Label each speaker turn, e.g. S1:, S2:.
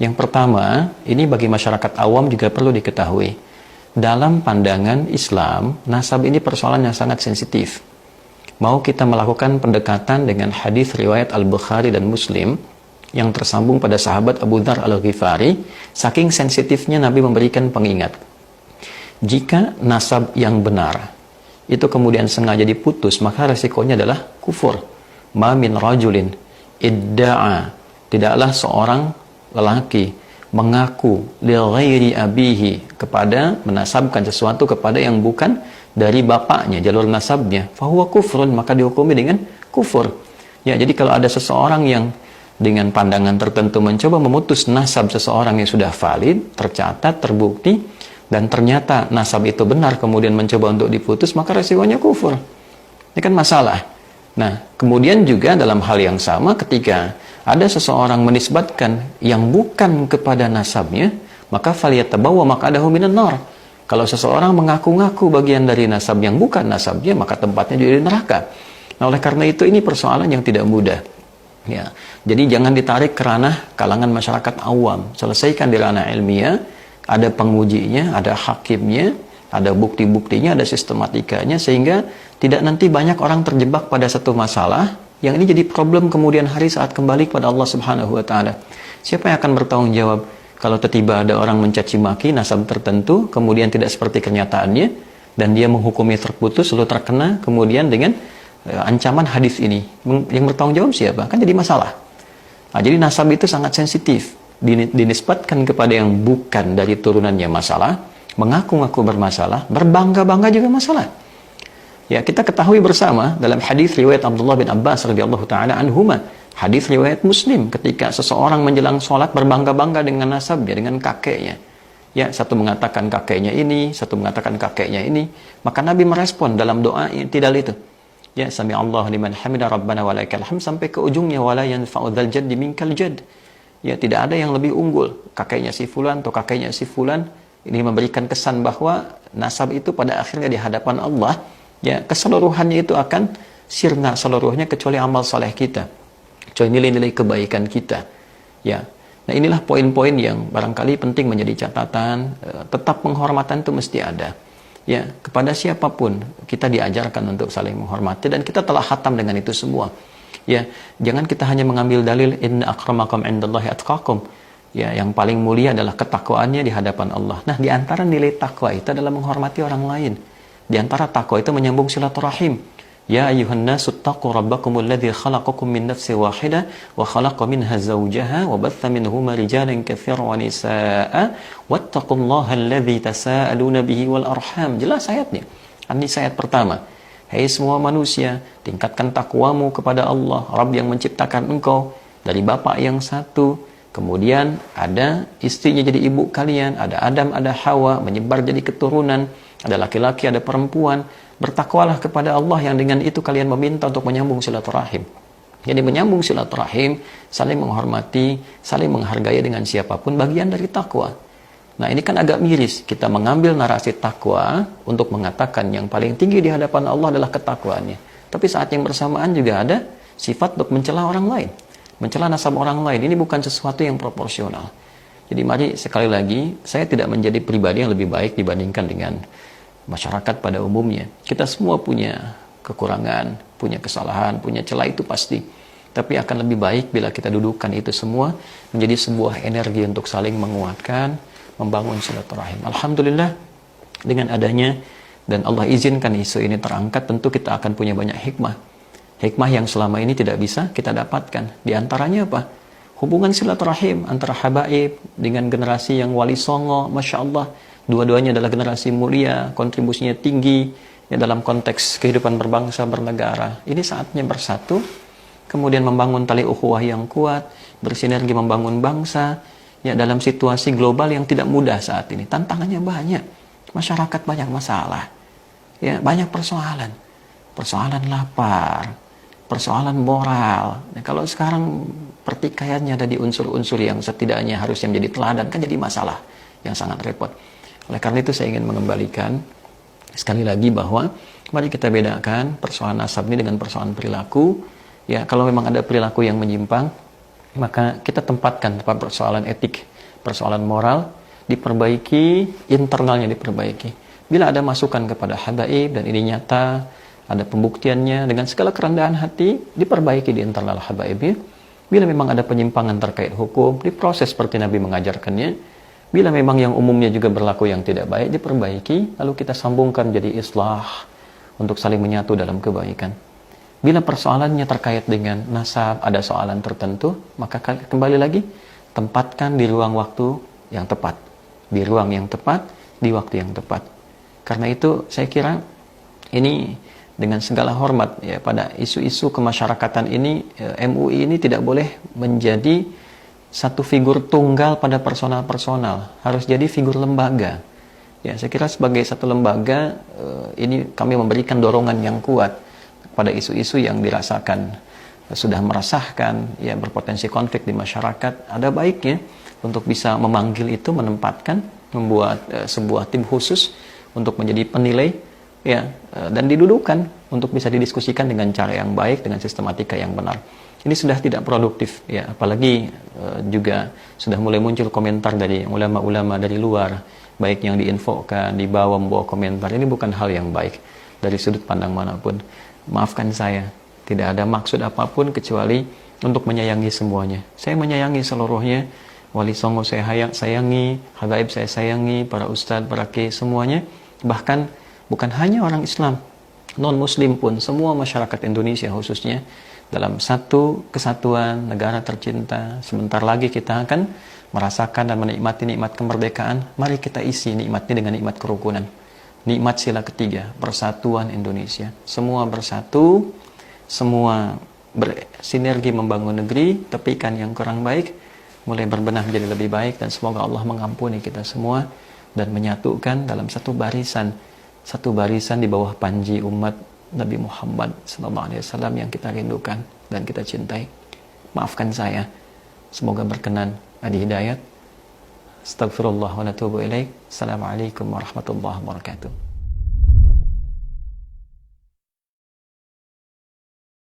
S1: Yang pertama, ini bagi masyarakat awam juga perlu diketahui. Dalam pandangan Islam, nasab ini persoalan yang sangat sensitif. Mau kita melakukan pendekatan dengan hadis riwayat Al-Bukhari dan Muslim yang tersambung pada sahabat Abu Dzar Al-Ghifari, saking sensitifnya Nabi memberikan pengingat. Jika nasab yang benar itu kemudian sengaja diputus, maka resikonya adalah kufur. Ma min rajulin idda'a, tidaklah seorang lelaki mengaku li ghairi abihi, kepada menasabkan sesuatu kepada yang bukan dari bapaknya, jalur nasabnya, fahuwa kufrun, maka dihukumi dengan kufur. Ya, jadi kalau ada seseorang yang dengan pandangan tertentu mencoba memutus nasab seseorang yang sudah valid, tercatat, terbukti, dan ternyata nasab itu benar, kemudian mencoba untuk diputus, maka resikonya kufur. Ini kan masalah. Nah, kemudian juga dalam hal yang sama, ketika ada seseorang menisbatkan yang bukan kepada nasabnya, maka falyatabawwa maq'adahu minan nar. Kalau seseorang mengaku-ngaku bagian dari nasab yang bukan nasabnya, maka tempatnya di neraka. Nah, oleh karena itu ini persoalan yang tidak mudah. Ya, jadi jangan ditarik ke ranah kalangan masyarakat awam. Selesaikan di ranah ilmiah, ada pengujinya, ada hakimnya, ada bukti-buktinya, ada sistematikanya, sehingga tidak nanti banyak orang terjebak pada satu masalah yang ini jadi problem kemudian hari saat kembali kepada Allah Subhanahu wa taala. Siapa yang akan bertanggung jawab kalau tiba-tiba ada orang mencaci maki nasab tertentu, kemudian tidak seperti kenyataannya, dan dia menghukumi terputus, lalu terkena kemudian dengan ancaman hadis ini? Yang bertanggung jawab siapa? Kan jadi masalah. Nah, jadi nasab itu sangat sensitif. Dinisbatkan kepada yang bukan dari turunannya masalah, mengaku-ngaku bermasalah, berbangga-bangga juga masalah. Ya, kita ketahui bersama dalam hadis riwayat Abdullah bin Abbas radhiyallahu taala anhuma, hadis riwayat Muslim, ketika seseorang menjelang sholat berbangga-bangga dengan nasabnya, dengan kakeknya. Ya, satu mengatakan kakeknya ini, satu mengatakan kakeknya ini, maka Nabi merespon dalam doa tidak itu. Ya, sami Allah liman hamida rabbana walakal hamd, sampai ke ujungnya, wala yanfa'u dzal jaddi minkal jadd. Ya, tidak ada yang lebih unggul, kakeknya si fulan atau kakeknya si fulan. Ini memberikan kesan bahwa nasab itu pada akhirnya di hadapan Allah, ya, keseluruhannya itu akan sirna seluruhnya, kecuali amal soleh kita, kecuali nilai-nilai kebaikan kita. Ya, nah inilah poin-poin yang barangkali penting menjadi catatan. Tetap penghormatan itu mesti ada. Ya, kepada siapapun kita diajarkan untuk saling menghormati, dan kita telah khatam dengan itu semua. Ya, jangan kita hanya mengambil dalil inna akramakum indallahi atqakum. Ya, yang paling mulia adalah ketakwaannya di hadapan Allah. Nah, di antara nilai takwa itu adalah menghormati orang lain. Di antara takwa itu menyambung silaturahim. Ya ayyuhan nasu taqu rabbakumul ladzi khalaqakum min nafsin wahidah wa khalaqa minha zawjaha wa batha minhuma rijalan katsiran wa nisaa'a wattaqullaha alladzi tasaaluna bihi wal arham. Jelas ayatnya. Ini ayat pertama. Hai semua manusia, tingkatkan takwamu kepada Allah, Rabb yang menciptakan engkau dari bapak yang satu. Kemudian ada istrinya jadi ibu kalian, ada Adam, ada Hawa, menyebar jadi keturunan, ada laki-laki, ada perempuan. Bertakwalah kepada Allah yang dengan itu kalian meminta untuk menyambung silaturahim. Jadi menyambung silaturahim, saling menghormati, saling menghargai dengan siapapun, bagian dari takwa. Nah, ini kan agak miris, kita mengambil narasi takwa untuk mengatakan yang paling tinggi di hadapan Allah adalah ketakwaannya. Tapi saat yang bersamaan juga ada sifat untuk mencela orang lain, mencela nasab orang lain. Ini bukan sesuatu yang proporsional. Jadi mari sekali lagi, saya tidak menjadi pribadi yang lebih baik dibandingkan dengan masyarakat pada umumnya. Kita semua punya kekurangan, punya kesalahan, punya celah, itu pasti. Tapi akan lebih baik bila kita dudukkan itu semua menjadi sebuah energi untuk saling menguatkan, membangun silaturahim. Alhamdulillah, dengan adanya dan Allah izinkan isu ini terangkat, tentu kita akan punya banyak hikmah. Hikmah yang selama ini tidak bisa kita dapatkan. Di antaranya apa? Hubungan silaturahim antara habaib dengan generasi yang wali songo, Masya Allah. Dua-duanya adalah generasi mulia, kontribusinya tinggi ya, dalam konteks kehidupan berbangsa, bernegara. Ini saatnya bersatu, kemudian membangun tali ukhuwah yang kuat, bersinergi membangun bangsa, ya, dalam situasi global yang tidak mudah saat ini. Tantangannya banyak, masyarakat banyak masalah, ya, banyak persoalan, persoalan lapar, persoalan moral. Nah, kalau sekarang pertikaiannya ada di unsur-unsur yang setidaknya harusnya menjadi teladan, kan jadi masalah yang sangat repot. Oleh karena itu saya ingin mengembalikan sekali lagi bahwa mari kita bedakan persoalan nasab ini dengan persoalan perilaku. Ya, kalau memang ada perilaku yang menyimpang, Maka kita tempatkan persoalan etik, persoalan moral, diperbaiki, internalnya diperbaiki. Bila ada masukan kepada habaib dan ini nyata, ada pembuktiannya, dengan segala kerendahan hati, diperbaiki di internal habaib. Bila memang ada penyimpangan terkait hukum, diproses seperti Nabi mengajarkannya. Bila memang yang umumnya juga berlaku yang tidak baik, diperbaiki, lalu kita sambungkan jadi islah untuk saling menyatu dalam kebaikan. Bila persoalannya terkait dengan nasab, ada soalan tertentu, maka kembali lagi, tempatkan di ruang waktu yang tepat. Di ruang yang tepat, di waktu yang tepat. Karena itu, saya kira ini dengan segala hormat ya pada isu-isu kemasyarakatan ini, MUI ini tidak boleh menjadi satu figur tunggal pada personal-personal, harus jadi figur lembaga. Ya, saya kira sebagai satu lembaga ini kami memberikan dorongan yang kuat pada isu-isu yang dirasakan sudah meresahkan, ya berpotensi konflik di masyarakat. Ada baiknya untuk bisa memanggil itu, menempatkan, membuat sebuah tim khusus untuk menjadi penilai, ya, dan didudukan untuk bisa didiskusikan dengan cara yang baik, dengan sistematika yang benar. Ini sudah tidak produktif, ya, apalagi juga sudah mulai muncul komentar dari ulama-ulama dari luar, baik yang diinfokan, membawa komentar. Ini bukan hal yang baik dari sudut pandang manapun. Maafkan saya, tidak ada maksud apapun kecuali untuk menyayangi semuanya. Saya menyayangi seluruhnya, Wali Songo saya sayangi, habaib saya sayangi, para ustadz, para kiai semuanya. Bahkan bukan hanya orang Islam, non-Muslim pun, semua masyarakat Indonesia khususnya, dalam satu kesatuan negara tercinta. Sebentar lagi kita akan merasakan dan menikmati nikmat kemerdekaan. Mari kita isi nikmatnya dengan nikmat kerukunan, nikmat sila ketiga, persatuan Indonesia. Semua bersatu, semua bersinergi membangun negeri, tepikan yang kurang baik, mulai berbenah menjadi lebih baik, dan semoga Allah mengampuni kita semua dan menyatukan dalam satu barisan di bawah panji umat Nabi Muhammad SAW yang kita rindukan dan kita cintai. Maafkan saya, semoga berkenan, ada hidayat. Astagfirullah wa natubu ilaih. Assalamualaikum warahmatullahi wabarakatuh.